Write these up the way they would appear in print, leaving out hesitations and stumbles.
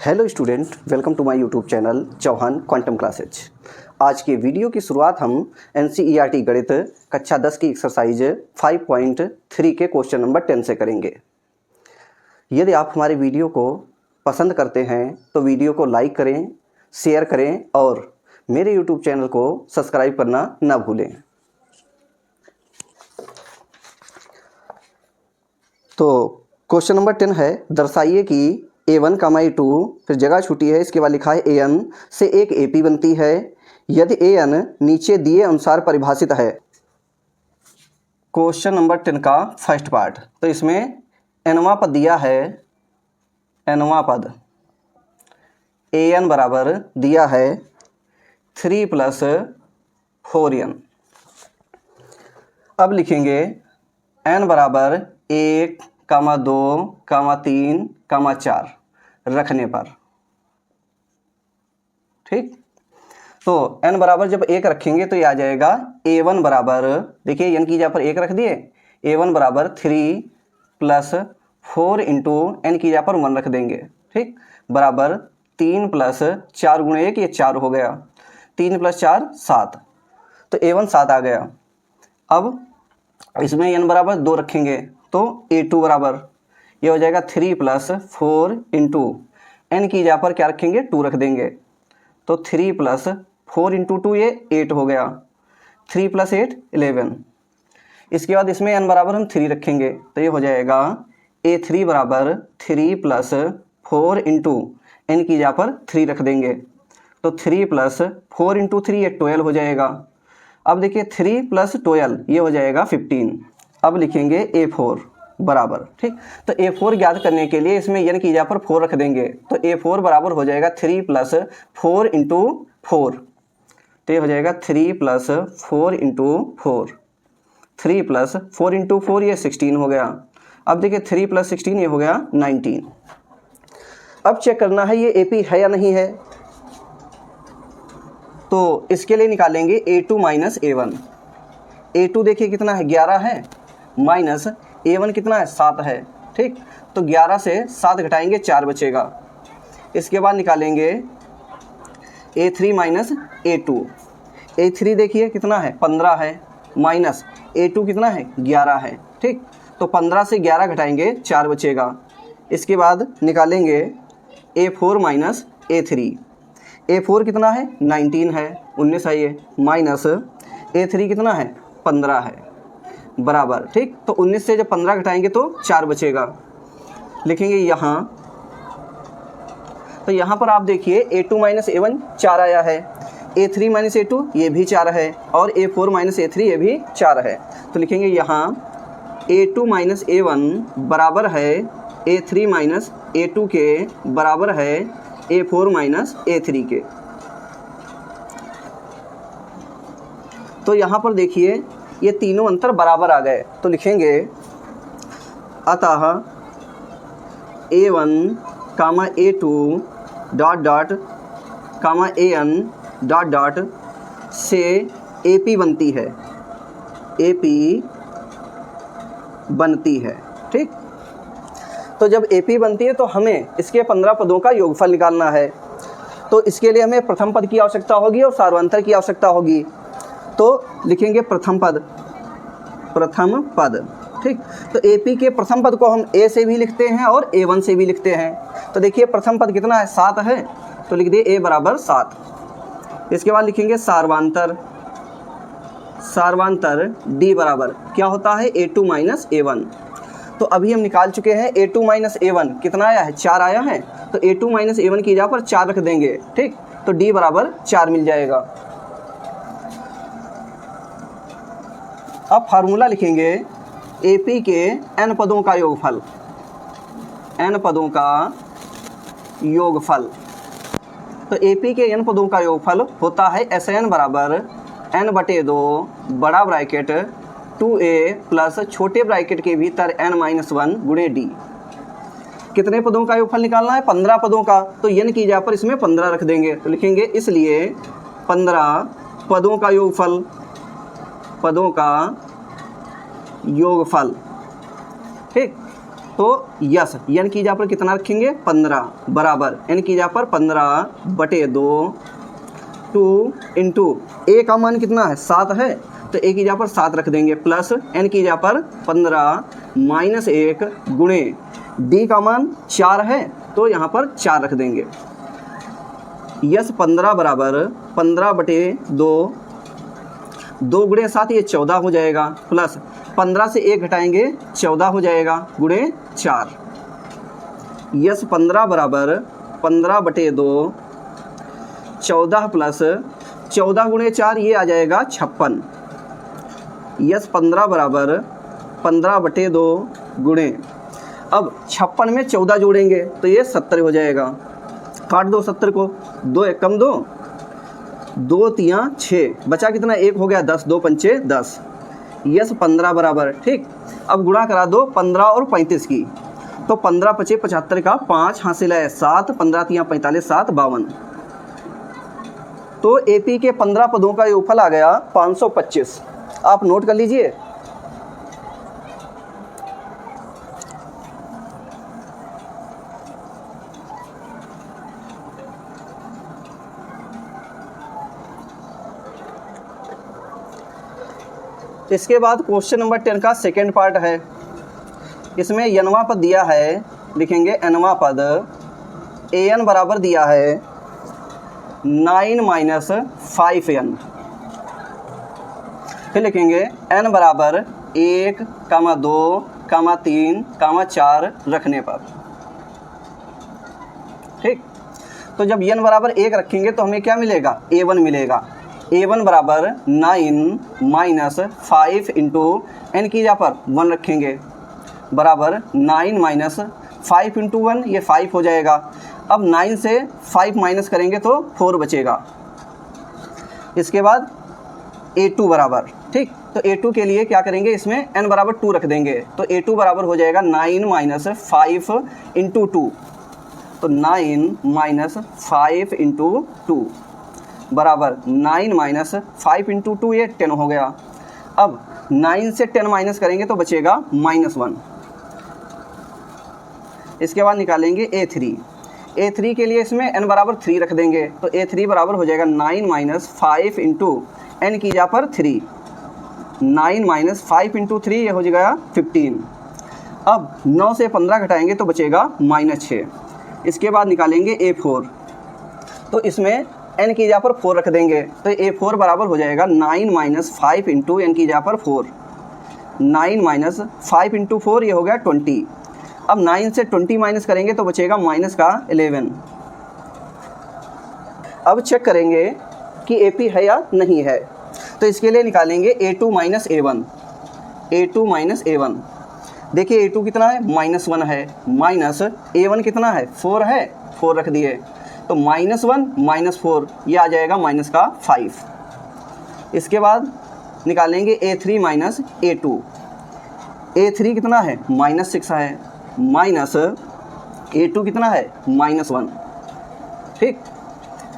Hello student, welcome to my YouTube channel Chauhan quantum classes. आज के video की शुरुआत हम एनसीईआरटी गणित कक्षा 10 की एक्सरसाइज 5.3 के क्वेश्चन नंबर 10 से करेंगे। यदि आप हमारे वीडियो को पसंद करते हैं तो वीडियो को लाइक करें, शेयर करें और मेरे यूट्यूब चैनल को सब्सक्राइब करना ना भूलें। तो क्वेश्चन नंबर 10 है, दर्शाइए कि A1, A2, फिर जगह छूटी है, इसके बाद लिखा है AN से एक AP बनती है यदि AN नीचे दिए अनुसार परिभाषित है। क्वेश्चन नंबर 10 का फर्स्ट पार्ट, तो इसमें nवां पद दिया है, nवां पद AN बराबर दिया है 3 + 4n। अब लिखेंगे n बराबर 1, 2, 3, 4 रखने पर, ठीक। तो n बराबर जब 1 रखेंगे तो ये आ जाएगा A1 बराबर, देखिए n की जगह पर 1 रख दिए, A1 बराबर 3 + 4 इंटू n की जगह पर 1 रख देंगे, ठीक, बराबर 3 + 4 × 1, ये 4 हो गया, 3 + 4 7, तो A1 7 आ गया। अब इसमें n बराबर 2 रखेंगे तो A2 बराबर ये हो जाएगा 3 + 4 इंटू n की जगह पर क्या रखेंगे, 2 रख देंगे, तो 3 + 4 इंटू 2 ये 8 हो गया, 3 + 8 11। इसके बाद इसमें n बराबर हम 3 रखेंगे तो ये हो जाएगा A3 बराबर 3 + 4 इंटू n की जगह पर 3 रख देंगे, तो 3 + 4 इंटू 3 ये 12 हो जाएगा। अब देखिए 3 + 12 ये हो जाएगा 15। अब लिखेंगे A4 बराबर, ठीक, तो A4 ज्ञात करने के लिए इसमें n की जगह पर 4 रख देंगे, तो A4 बराबर हो जाएगा 3 + 4 इंटू 4, तो ये हो जाएगा 3 + 4 इंटू 4, 3 + 4 इंटू 4 ये 16 हो गया। अब देखिए 3 + 16 ये हो गया 19। अब चेक करना है ये AP है या नहीं है, तो इसके लिए निकालेंगे A2 - A1। A2 देखिए कितना है, 11 है, माइनस A1 कितना है, 7 है, ठीक, तो 11 से 7 घटाएंगे 4 बचेगा। इसके बाद निकालेंगे A3 - A2। A3 देखिए कितना है, 15 है, माइनस A2 कितना है, 11 है, ठीक, तो 15 से 11 घटाएंगे 4 बचेगा। इसके बाद निकालेंगे A4 - A3। A4 कितना है, 19 है, 19 है ये, माइनस A3 कितना है, 15 है, बराबर, ठीक, तो 19 से जब 15 घटाएंगे तो 4 बचेगा। लिखेंगे यहाँ, तो यहाँ पर आप देखिए A2 - A1 4 आया है, A3 - A2 ये भी 4 है और A4 - A3 ये भी 4 है, तो लिखेंगे यहाँ A2 - A1 बराबर है A3 - A2 के बराबर है A4 - A3 के। तो यहाँ पर देखिए ये तीनों अंतर बराबर आ गए, तो लिखेंगे अतः A1, A2 AN ... से AP बनती है, AP बनती है, ठीक। तो जब AP बनती है तो हमें इसके 15 पदों का योगफल निकालना है, तो इसके लिए हमें प्रथम पद की आवश्यकता होगी और सार्वंतर की आवश्यकता होगी। तो लिखेंगे प्रथम पद, ठीक, तो AP के प्रथम पद को हम A से भी लिखते हैं और A1 से भी लिखते हैं। तो देखिए प्रथम पद कितना है, 7 है, तो लिख दिए A बराबर 7। इसके बाद लिखेंगे सार्वांतर D बराबर क्या होता है, A2 - A1। तो अभी हम निकाल चुके हैं A2 - A1 कितना आया है, 4 आया है, तो A2 - A1 की जगह पर 4 रख देंगे, ठीक, तो D बराबर 4 मिल जाएगा। अब फार्मूला लिखेंगे AP के n पदों का योगफल, n पदों का योगफल, तो AP के n पदों का योगफल होता है SN बराबर n/2 बड़ा ब्रैकेट 2a प्लस छोटे ब्रैकेट के भीतर n - 1 × D। कितने पदों का योगफल निकालना है, 15 पदों का, तो n की जगह पर इसमें 15 रख देंगे, तो लिखेंगे इसलिए 15 पदों का योगफल, ठीक। तो यस एन की जगह पर कितना रखेंगे 15 बराबर एन की जगह पर 15/2 2 इंटू ए का मान कितना है 7 है तो ए की जगह पर 7 रख देंगे प्लस एन की जगह पर 15 माइनस 1 गुणे डी का मान 4 है तो यहाँ पर 4 रख देंगे। यस 15 बराबर 15/2 2 गुणे 7 ये 14 हो जाएगा प्लस 15 से 1 घटाएंगे 14 हो जाएगा गुणे 4। यस 15 बराबर 15/2 14 प्लस 14 गुणे 4 ये आ जाएगा 56। यस 15 बराबर 15/2 गुणे अब 56 में 14 जोड़ेंगे तो ये 70 हो जाएगा। काट दो 70 को 2 एकम 2 2 3 6 बचा कितना 1 हो गया 10 2 पंचे 10। यस 15 बराबर ठीक। अब गुणा करा दो 15 और 35 की तो 15 पचे 75 का 5 हासिल है 7 15 3 45 7 52। तो एपी के 15 पदों का योगफल आ गया 525। आप नोट कर लीजिए। इसके बाद क्वेश्चन नंबर 10 का सेकेंड पार्ट है। इसमें एनवा पद दिया है, लिखेंगे एनवा पद an बराबर दिया है 9 माइनस 5n। फिर लिखेंगे n बराबर 1, 2, 3, 4 रखने पर ठीक। तो जब n बराबर 1 रखेंगे तो हमें क्या मिलेगा a1 मिलेगा। a1 बराबर 9 माइनस 5 इंटू एन की जगह पर 1 रखेंगे बराबर 9 माइनस 5 इंटू 1 ये 5 हो जाएगा। अब 9 से 5 माइनस करेंगे तो 4 बचेगा। इसके बाद a2 बराबर ठीक। तो a2 के लिए क्या करेंगे इसमें n बराबर 2 रख देंगे तो a2 बराबर हो जाएगा 9 माइनस 5 इंटू 2 तो 9 माइनस 5 इंटू 2 बराबर 9 माइनस 5 इंटू 2 ये 10 हो गया। अब 9 से 10 माइनस करेंगे तो बचेगा -1। इसके बाद निकालेंगे a3 के लिए इसमें n बराबर 3 रख देंगे तो a3 बराबर हो जाएगा 9 माइनस 5 इंटू एन की जगह पर 3 9 माइनस 5 इंटू 3 ये हो जाएगा 15। अब 9 से 15 घटाएंगे तो बचेगा -6। इसके बाद निकालेंगे a4 तो इसमें n की जगह पर 4 रख देंगे तो a4 बराबर हो जाएगा 9 माइनस 5 इंटू एन की जगह पर 4 9 माइनस 5 इंटू 4 ये हो गया 20। अब 9 से 20 माइनस करेंगे तो बचेगा माइनस का 11। अब चेक करेंगे कि AP है या नहीं है तो इसके लिए निकालेंगे a2 माइनस a1। देखिए a2 कितना है -1 है माइनस a1 कितना है 4 है 4 रख दिए तो -1 -4 ये आ जाएगा माइनस का 5। इसके बाद निकालेंगे a3 माइनस a2। a3 कितना है -6 है माइनस a2 कितना है -1 ठीक।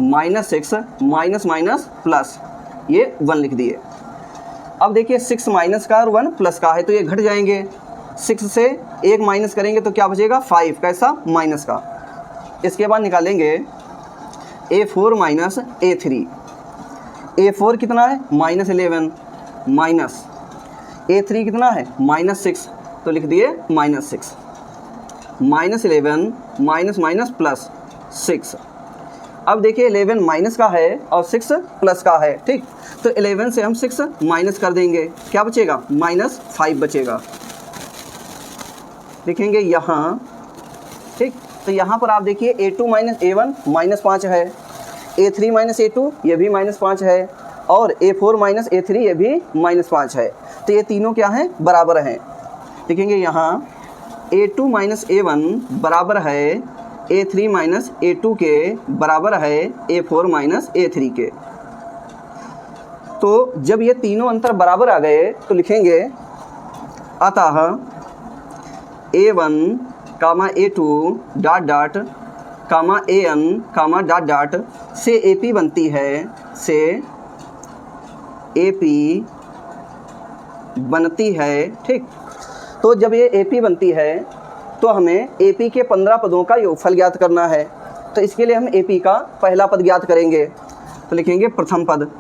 -6 माइनस माइनस प्लस ये 1 लिख दिए। अब देखिए 6 माइनस का और 1 प्लस का है तो ये घट जाएंगे। 6 से 1 माइनस करेंगे तो क्या बचेगा 5 कैसा माइनस का। इसके बाद निकालेंगे a4 माइनस a3। a4 कितना है -11 माइनस a3 कितना है -6 तो लिख दिए -6 -11 माइनस माइनस प्लस 6। अब देखिए 11 माइनस का है और 6 प्लस का है ठीक। तो 11 से हम 6 माइनस कर देंगे क्या बचेगा -5 बचेगा। लिखेंगे यहाँ ठीक। तो यहाँ पर आप देखिए a2 माइनस a1 -5 है a3 माइनस a2 ये भी -5 है और a4 माइनस a3 ये भी -5 है। तो ये तीनों क्या हैं बराबर हैं। लिखेंगे यहाँ a2 माइनस a1 बराबर है a3 माइनस a2 के बराबर है a4 माइनस a3 के। तो जब ये तीनों अंतर बराबर आ गए तो लिखेंगे अतः a1 comma a2 dot dot comma an comma dot dot से AP बनती है से AP बनती है ठीक। तो जब ये AP बनती है तो हमें AP के 15 पदों का योगफल ज्ञात करना है। तो इसके लिए हम AP का पहला पद ज्ञात करेंगे। तो लिखेंगे प्रथम पद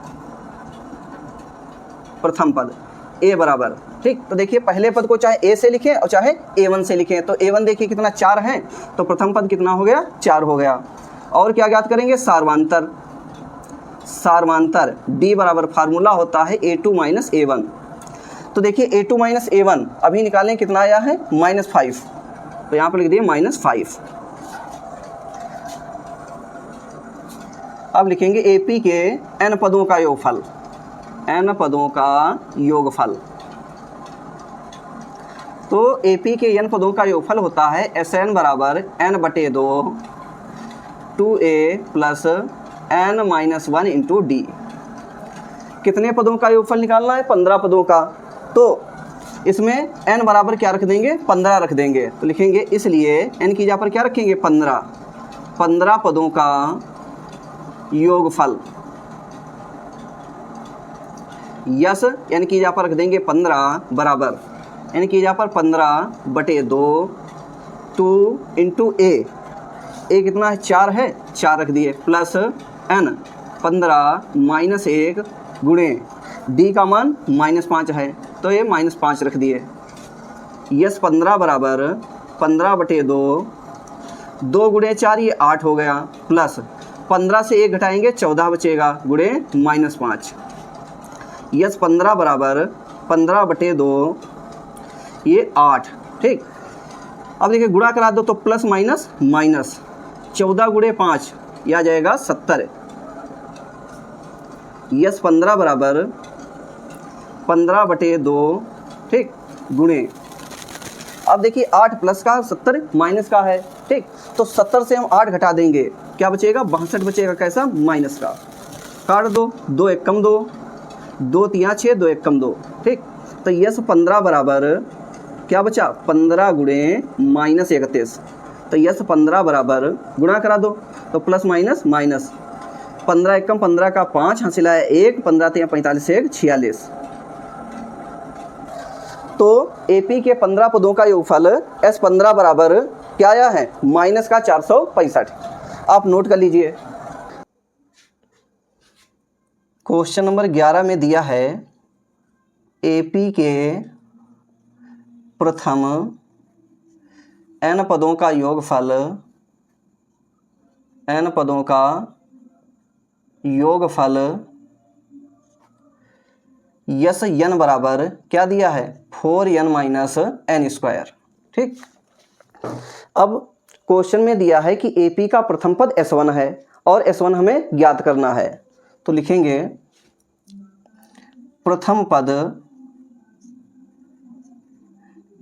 A बराबर, ठीक। तो देखिए पहले पद को चाहे A से लिखें और चाहे A1 से लिखें। तो A1 देखिए कितना 4 है, तो प्रथम पद कितना हो गया, 4 हो गया। और क्या ज्ञात करेंगे, सारवांतर D बराबर फार्मूला होता है A2 माइनस A1। तो देखिए A2 माइनस A1 अभी निकालें, कितना आया है, -5। तो यहाँ पर लिख दिए -5। अब लिखेंगे AP के n पदों का योगफल, तो AP के n पदों का योगफल होता है Sn बराबर n/2 2a plus n-1 into D। कितने पदों का योगफल निकालना है, 15 पदों का। तो इसमें n बराबर क्या रख देंगे, 15 रख देंगे। तो लिखेंगे इसलिए n की जगह पर क्या रखेंगे, 15 पदों का योगफल, यस n की जगह पर रख देंगे 15 बराबर n की जगह पर 15/2 2 इंटू a कितना है, 4 है, 4 रख दिए, प्लस n 15 माइनस 1 गुणे D का मान -5 है, तो ये -5 रख दिए। यस 15 बराबर 15/2 2 गुणे 4 ये 8 हो गया, प्लस 15 से 1 घटाएंगे 14 बचेगा, गुणे -5। यस 15 बराबर 15/2 ये 8, ठीक। अब देखिए गुणा करा दो तो प्लस माइनस 14 गुणे 5 यह आ जाएगा 70। यस 15 बराबर 15/2, ठीक, गुणे, अब देखिए 8 प्लस का 70 माइनस का है, ठीक। तो 70 से हम 8 घटा देंगे, क्या बचेगा, 62 बचेगा, कैसा, माइनस का। काट दो, 2 1 कम 2, 2 3 6, 2 1 कम 2, ठीक। तो यस 15 बराबर क्या बचा, 15 गुणे -31। तो यस 15 बराबर गुणा करा दो तो प्लस माइनस 15 1 कम 15 का 5 हासिल है 1, 15 3 45 1 46। तो AP के 15 पदों का योगफल S15 बराबर क्या आया है, -465। आप नोट कर लीजिए। क्वेश्चन नंबर 11 में दिया है AP के प्रथम n पदों का योगफल यस n बराबर क्या दिया है, 4n माइनस n स्क्वायर, ठीक। अब क्वेश्चन में दिया है कि AP का प्रथम पद S1 है और S1 हमें ज्ञात करना है। तो लिखेंगे प्रथम पद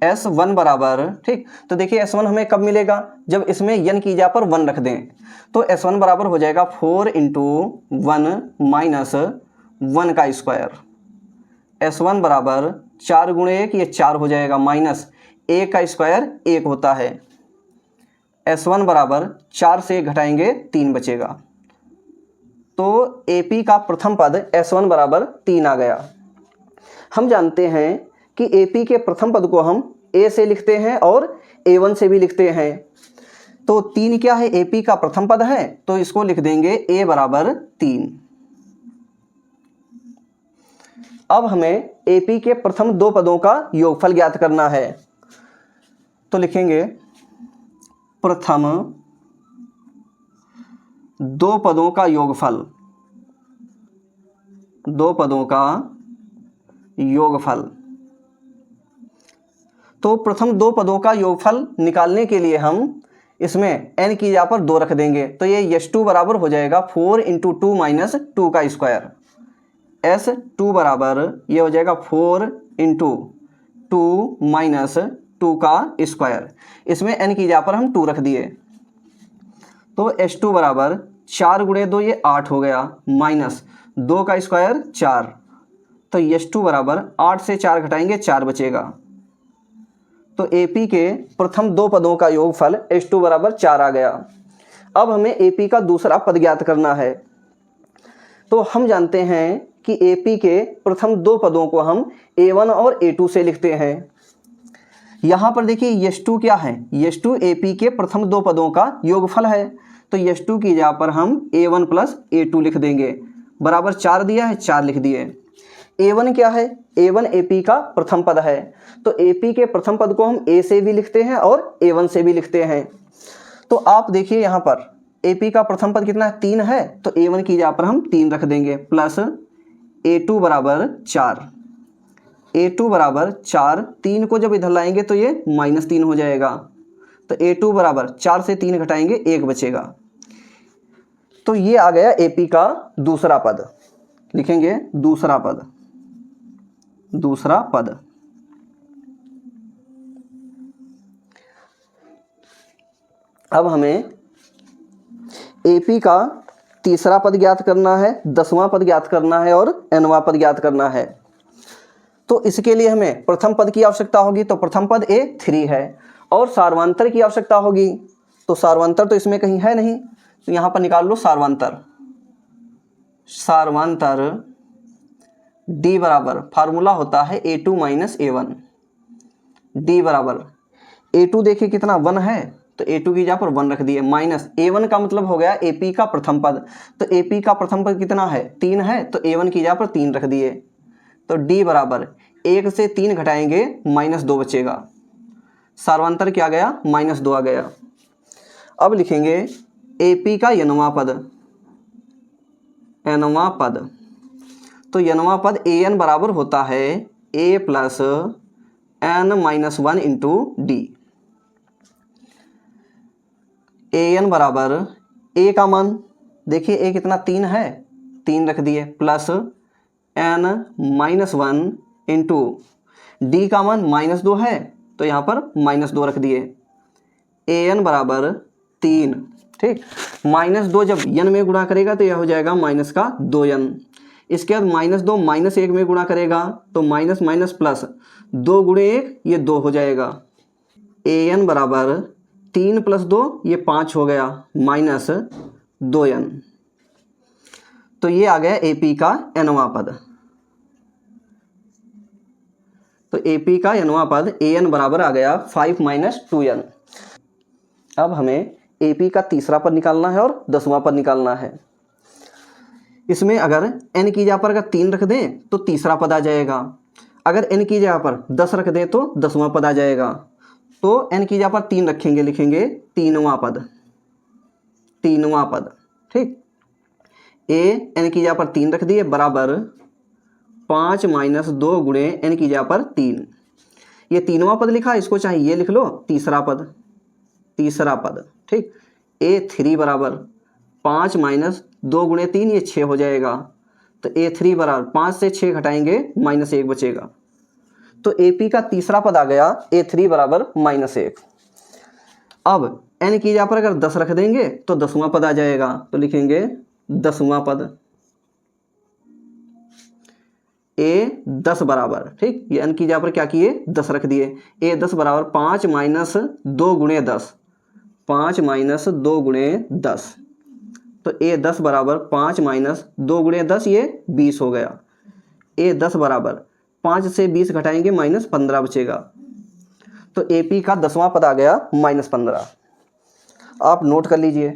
S1 बराबर, ठीक। तो देखिए S1 हमें कब मिलेगा, जब इसमें n की जगह पर 1 रख दें। तो S1 बराबर हो जाएगा 4 इंटू 1 माइनस 1 का स्क्वायर। S1 बराबर 4 गुणे 1, ये 4 हो जाएगा, माइनस 1 का स्क्वायर 1 होता है। S1 बराबर 4 से घटाएंगे 3 बचेगा। तो AP का प्रथम पद S1 बराबर 3 आ गया। हम जानते हैं कि AP के प्रथम पद को हम A से लिखते हैं और A1 से भी लिखते हैं। तो 3 क्या है, AP का प्रथम पद है, तो इसको लिख देंगे A बराबर 3। अब हमें AP के प्रथम 2 पदों का योगफल ज्ञात करना है। तो लिखेंगे प्रथम 2 पदों का योगफल, 2 पदों का योगफल। तो प्रथम 2 पदों का योगफल निकालने के लिए हम इसमें n की जगह पर 2 रख देंगे। तो ये S2 बराबर हो जाएगा 4 इंटू 2 माइनस 2 का स्क्वायर। S2 बराबर ये हो जाएगा 4 इंटू 2 माइनस 2 का स्क्वायर। इसमें n की जगह पर हम 2 रख दिए। तो S2 बराबर 4 गुणे 2 ये 8 हो गया, माइनस 2 का स्क्वायर 4। तो S2 बराबर 8 से 4 घटाएंगे 4 बचेगा। तो AP के प्रथम 2 पदों का योगफल S2 बराबर 4 आ गया। अब हमें AP का दूसरा पद ज्ञात करना है। तो हम जानते हैं कि AP के प्रथम 2 पदों को हम A1 और A2 से लिखते हैं। यहाँ पर देखिए यश2 क्या है, यश2 AP के प्रथम दो पदों का योगफल है, तो यश2 की जगह पर हम A1 प्लस A2 लिख देंगे, बराबर 4 दिया है 4 लिख दिए। A1 क्या है, A1 AP का प्रथम पद है, तो AP के प्रथम पद को हम A से भी लिखते हैं और A1 से भी लिखते हैं। तो आप देखिए यहाँ पर AP का प्रथम पद कितना है, 3 है, तो A1 की जगह पर हम 3 रख देंगे, प्लस A2 बराबर 4, A2 बराबर 4, 3 को जब इधर लाएंगे तो ये -3 हो जाएगा, तो A2 बराबर 4 से 3 घटाएंगे 1 बचेगा। तो ये आ गया AP का दूसरा पद, लिखेंगे दूसरा पद, दूसरा पद। अब हमें AP का तीसरा पद ज्ञात करना है, 10वां पद ज्ञात करना है और nवां पद ज्ञात करना है। तो इसके लिए हमें प्रथम पद की आवश्यकता होगी, तो प्रथम पद A3 है, और सार्वंतर की आवश्यकता होगी, तो सार्वंतर तो इसमें कहीं है नहीं, तो यहाँ पर निकाल लो सार्वंतर। सार्वंतर D बराबर फार्मूला होता है A2 माइनस A1, D बराबर A2 देखिए कितना 1 है, तो A2 की जगह पर 1 रख दिए, माइनस A1 का मतलब हो गया AP का प्रथम पद, तो AP का प्रथम पद कितना है, 3 है, तो A1 की जगह पर 3 रख दिए, तो D बराबर 1 से 3 घटाएंगे -2 बचेगा, सार्वंतर क्या गया, -2 आ गया। अब लिखेंगे AP का nवां पद, nवां पद, तो nवां पद AN बराबर होता है A plus n-1 into D। AN बराबर A का मान देखिए A कितना 3 है, 3 रख दिए, प्लस n-1 इंटू D का मान -2 है, तो यहाँ पर -2 रख दिए, AN बराबर 3, ठीक। -2 जब n में गुणा करेगा तो यह हो जाएगा माइनस का 2n, इसके बाद -2 -1 में गुणा करेगा तो माइनस माइनस प्लस 2 गुणे 1 ये 2 हो जाएगा, AN बराबर 3 प्लस 2 ये 5 हो गया, माइनस 2n। तो ये आ गया AP का nवां पद, तो AP का nवां पद AN बराबर आ गया 5 माइनस 2n। अब हमें AP का तीसरा पद निकालना है और 10वां पद निकालना है। इसमें अगर n की जगह पर अगर 3 रख दें तो तीसरा पद आ जाएगा, अगर n की जगह पर 10 रख दें तो 10वां पद आ जाएगा, तो n की जगह पर 3 रखेंगे, लिखेंगे 3वां पद, 3वां पद, ठीक। n की जगह पर 3 रख दिए, बराबर 5 माइनस 2 गुणे n की जगह पर 3, ये 3वां पद लिखा, इसको चाहे ये लिख लो तीसरा पद, तीसरा पद, ठीक। A3 बराबर 5 माइनस 2 गुणे 3 ये 6 हो जाएगा, तो A3 बराबर 5 से 6 घटाएंगे -1 बचेगा, तो AP का तीसरा पद आ गया A3 बराबर -1। अब n की जगह पर अगर 10 रख देंगे तो 10वां पद आ जाएगा, तो लिखेंगे 10वां पद, A10 बराबर, ठीक, ये n की जगह पर क्या किए 10 रख दिए, A10 बराबर 5 माइनस 2 गुणे 10, 5 माइनस 2 गुणे 10, तो A10 बराबर 5 माइनस 2 गुणे 10 ये 20 हो गया, A10 बराबर 5 से 20 घटाएंगे -15 बचेगा, तो AP का 10वां पद आ गया -15। आप नोट कर लीजिए।